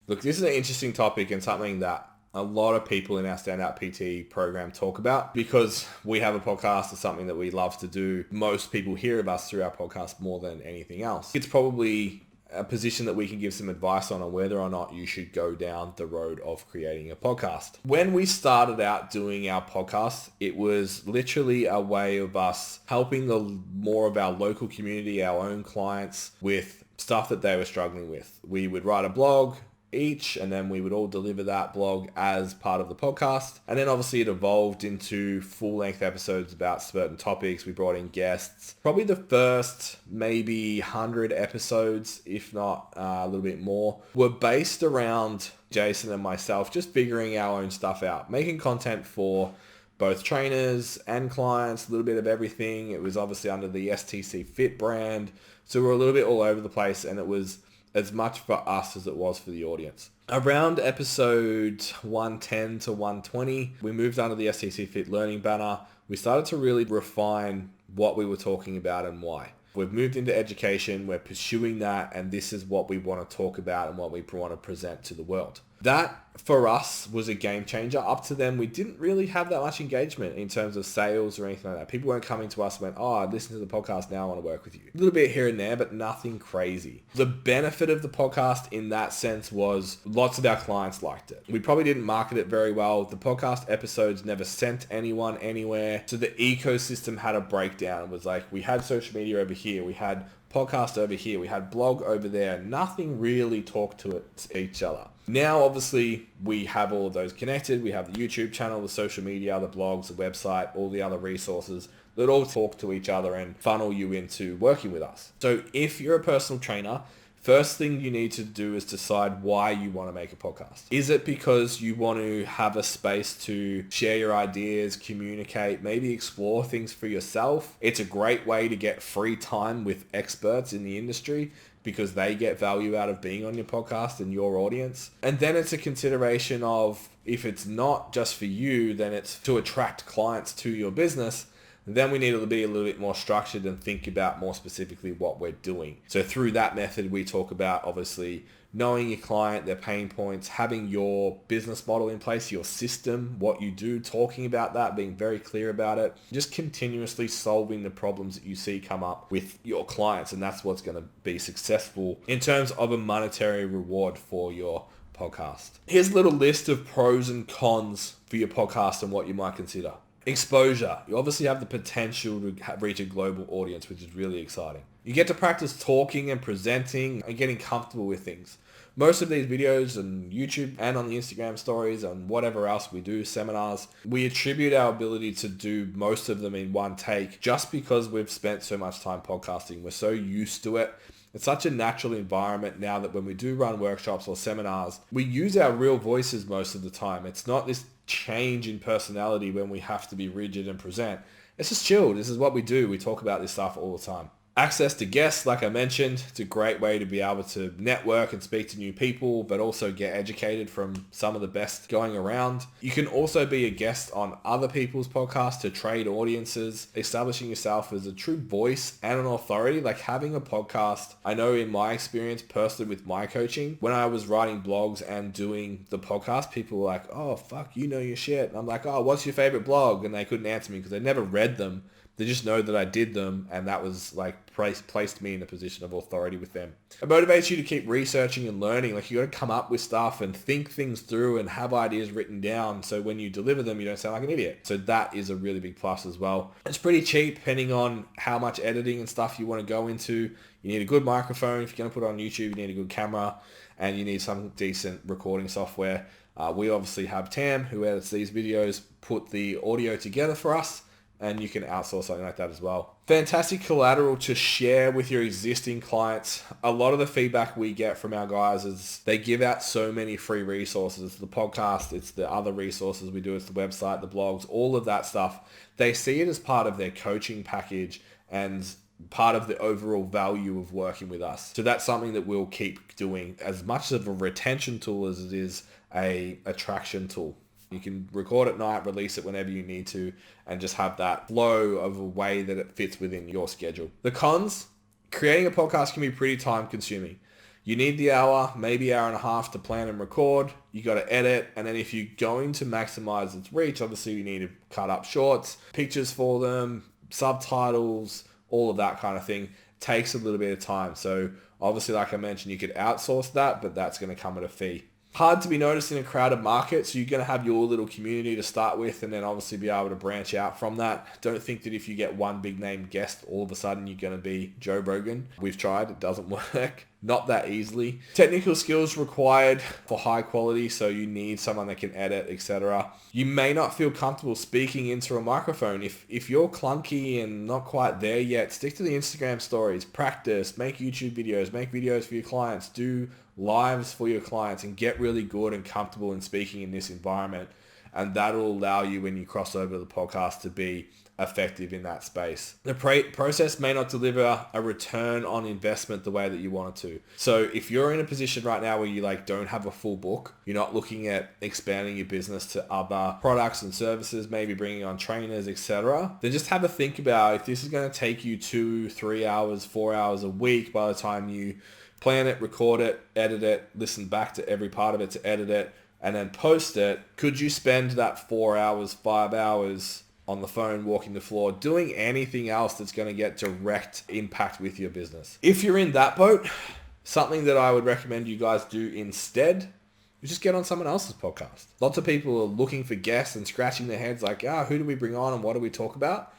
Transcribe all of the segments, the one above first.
Look, this is an interesting topic and something that a lot of people in our Standout PT program talk about because we have a podcast. It's something that we love to do. Most people hear of us through our podcast more than anything else. It's probably a position that we can give some advice on whether or not you should go down the road of creating a podcast. When we started out doing our podcast, it was literally a way of us helping more of our local community, our own clients, with stuff that they were struggling with. We would write a blog each, and then we would all deliver that blog as part of the podcast. And then obviously it evolved into full-length episodes about certain topics. We brought in guests. Probably the first maybe 100 episodes, if not a little bit more, were based around Jason and myself just figuring our own stuff out, making content for both trainers and clients, a little bit of everything. It was obviously under the STC Fit brand. So we're a little bit all over the place, and it was as much for us as it was for the audience. Around episode 110 to 120, we moved under the STC Fit Learning banner. We started to really refine what we were talking about and why. We've moved into education, we're pursuing that, and this is what we want to talk about and what we want to present to the world. That, for us, was a game changer. Up to then, we didn't really have that much engagement in terms of sales or anything like that. People weren't coming to us and went, oh, I listened to the podcast, now I want to work with you. A little bit here and there, but nothing crazy. The benefit of the podcast in that sense was lots of our clients liked it. We probably didn't market it very well. The podcast episodes never sent anyone anywhere. So the ecosystem had a breakdown. It was like, we had social media over here, we had podcast over here, we had blog over there. Nothing really talked to each other. Now, obviously, we have all of those connected. We have the YouTube channel, the social media, the blogs, the website, all the other resources that all talk to each other and funnel you into working with us. So if you're a personal trainer, first thing you need to do is decide why you want to make a podcast. Is it because you want to have a space to share your ideas, communicate, maybe explore things for yourself? It's a great way to get free time with experts in the industry because they get value out of being on your podcast and your audience. And then it's a consideration of, if it's not just for you, then it's to attract clients to your business. Then we need to be a little bit more structured and think about more specifically what we're doing. So through that method, we talk about obviously knowing your client, their pain points, having your business model in place, your system, what you do, talking about that, being very clear about it, just continuously solving the problems that you see come up with your clients. And that's what's going to be successful in terms of a monetary reward for your podcast. Here's a little list of pros and cons for your podcast and what you might consider. Exposure. You obviously have the potential to reach a global audience, which is really exciting. You get to practice talking and presenting and getting comfortable with things. Most of these videos on YouTube and on the Instagram stories and whatever else we do, seminars, we attribute our ability to do most of them in one take just because we've spent so much time podcasting. We're so used to it. It's such a natural environment now that when we do run workshops or seminars, we use our real voices most of the time. It's not this change in personality when we have to be rigid and present. It's just chill. This is what we do. We talk about this stuff all the time. Access to guests, like I mentioned, it's a great way to be able to network and speak to new people, but also get educated from some of the best going around. You can also be a guest on other people's podcasts to trade audiences, establishing yourself as a true voice and an authority. Like having a podcast, I know in my experience personally with my coaching, when I was writing blogs and doing the podcast, people were like, oh, fuck, you know your shit. And I'm like, oh, what's your favorite blog? And they couldn't answer me because they never read them. They just know that I did them, and that was like placed me in a position of authority with them. It motivates you to keep researching and learning. Like you got to come up with stuff and think things through and have ideas written down. So when you deliver them, you don't sound like an idiot. So that is a really big plus as well. It's pretty cheap depending on how much editing and stuff you want to go into. You need a good microphone. If you're going to put it on YouTube, you need a good camera and you need some decent recording software. We obviously have Tam, who edits these videos, put the audio together for us. And you can outsource something like that as well. Fantastic collateral to share with your existing clients. A lot of the feedback we get from our guys is they give out so many free resources. It's the podcast, it's the other resources we do, it's the website, the blogs, all of that stuff. They see it as part of their coaching package and part of the overall value of working with us. So that's something that we'll keep doing as much of a retention tool as it is a attraction tool. You can record at night, release it whenever you need to, and just have that flow of a way that it fits within your schedule. The cons, creating a podcast can be pretty time consuming. You need the hour, maybe hour and a half to plan and record. You got to edit. And then if you're going to maximize its reach, obviously you need to cut up shorts, pictures for them, subtitles, all of that kind of thing. Takes a little bit of time. So obviously, like I mentioned, you could outsource that, but that's going to come at a fee. Hard to be noticed in a crowded market, so you're going to have your little community to start with and then obviously be able to branch out from that. Don't think that if you get one big name guest, all of a sudden you're going to be Joe Rogan. We've tried, it doesn't work. Not that easily. Technical skills required for high quality, so you need someone that can edit, etc. You may not feel comfortable speaking into a microphone. If you're clunky and not quite there yet, stick to the Instagram stories, practice, make YouTube videos, make videos for your clients, do lives for your clients, and get really good and comfortable in speaking in this environment. And that'll allow you, when you cross over to the podcast, to be effective in that space. The process may not deliver a return on investment the way that you want it to. So if you're in a position right now where you don't have a full book, you're not looking at expanding your business to other products and services, maybe bringing on trainers, etc., then just have a think about if this is going to take you 2, 3 hours, 4 hours a week by the time you plan it, record it, edit it, listen back to every part of it to edit it, and then post it. Could you spend that 4 hours, 5 hours on the phone, walking the floor, doing anything else that's going to get direct impact with your business? If you're in that boat, something that I would recommend you guys do instead is just get on someone else's podcast. Lots of people are looking for guests and scratching their heads like, who do we bring on and what do we talk about?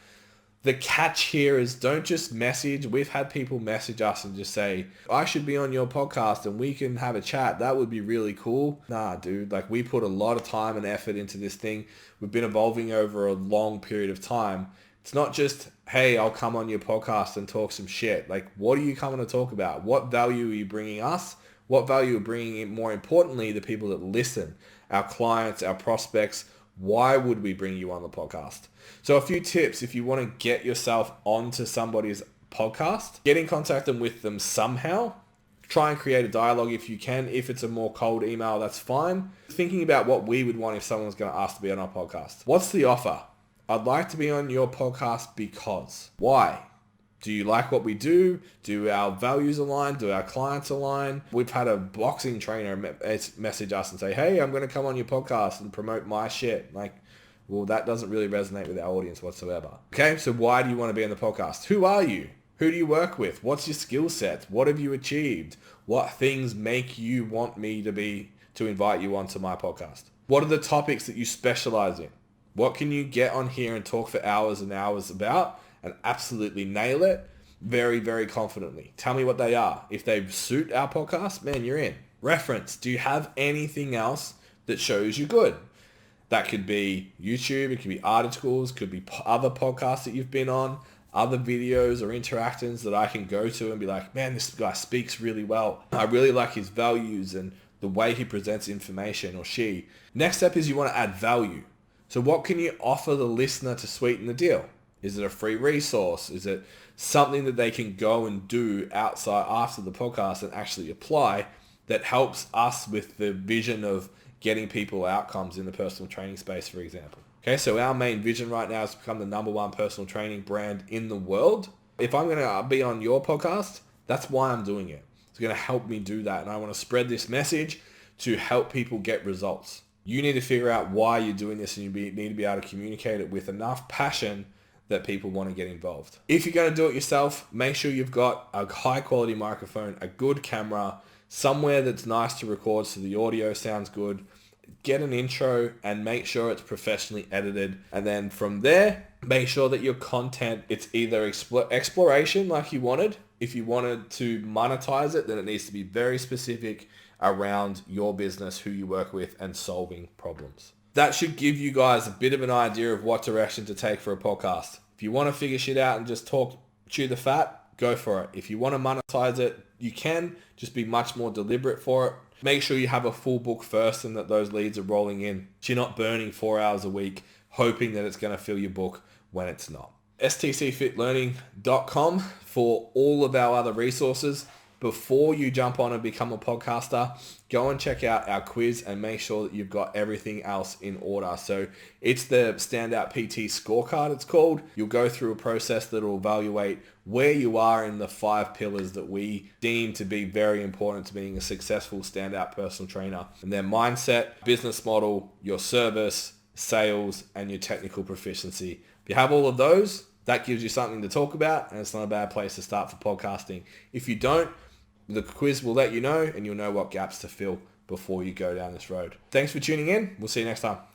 The catch here is don't just message. We've had people message us and just say, I should be on your podcast and we can have a chat. That would be really cool. Nah, dude, we put a lot of time and effort into this thing. We've been evolving over a long period of time. It's not just, hey, I'll come on your podcast and talk some shit. What are you coming to talk about? What value are you bringing us? What value are you bringing in, more importantly, the people that listen, our clients, our prospects? Why would we bring you on the podcast? So a few tips if you want to get yourself onto somebody's podcast, get in contact with them somehow. Try and create a dialogue if you can. If it's a more cold email, that's fine. Thinking about what we would want if someone's going to ask to be on our podcast. What's the offer? I'd like to be on your podcast because. Why? Do you like what we do? Do our values align? Do our clients align? We've had a boxing trainer message us and say, hey, I'm going to come on your podcast and promote my shit. Well, that doesn't really resonate with our audience whatsoever. Okay, so why do you want to be on the podcast? Who are you? Who do you work with? What's your skill set? What have you achieved? What things make you want me to invite you onto my podcast? What are the topics that you specialize in? What can you get on here and talk for hours and hours about and absolutely nail it very, very confidently? Tell me what they are. If they suit our podcast, man, you're in. Reference. Do you have anything else that shows you good? That could be YouTube, it could be articles, could be other podcasts that you've been on, other videos or interactions that I can go to and be like, man, this guy speaks really well. I really like his values and the way he presents information, or she. Next step is you want to add value. So what can you offer the listener to sweeten the deal? Is it a free resource? Is it something that they can go and do outside after the podcast and actually apply that helps us with the vision of getting people outcomes in the personal training space, for example? Okay, so our main vision right now is to become the #1 personal training brand in the world. If I'm going to be on your podcast, that's why I'm doing it. It's going to help me do that. And I want to spread this message to help people get results. You need to figure out why you're doing this, and you need to be able to communicate it with enough passion that people want to get involved. If you're going to do it yourself, make sure you've got a high quality microphone, a good camera, somewhere that's nice to record so the audio sounds good. Get an intro and make sure it's professionally edited. And then from there, make sure that your content, it's either exploration like you wanted. If you wanted to monetize it, then it needs to be very specific around your business, who you work with, and solving problems. That should give you guys a bit of an idea of what direction to take for a podcast. If you want to figure shit out and just chew the fat, go for it. If you want to monetize it, you can. Just be much more deliberate for it. Make sure you have a full book first and that those leads are rolling in. So you're not burning 4 hours a week hoping that it's going to fill your book when it's not. stcfitlearning.com for all of our other resources. before you jump on and become a podcaster, go and check out our quiz and make sure that you've got everything else in order. So it's the Standout PT scorecard, it's called. You'll go through a process that will evaluate where you are in the 5 pillars that we deem to be very important to being a successful standout personal trainer. And their mindset, business model, your service, sales, and your technical proficiency. If you have all of those, that gives you something to talk about, and it's not a bad place to start for podcasting. If you don't, the quiz will let you know, and you'll know what gaps to fill before you go down this road. Thanks for tuning in. We'll see you next time.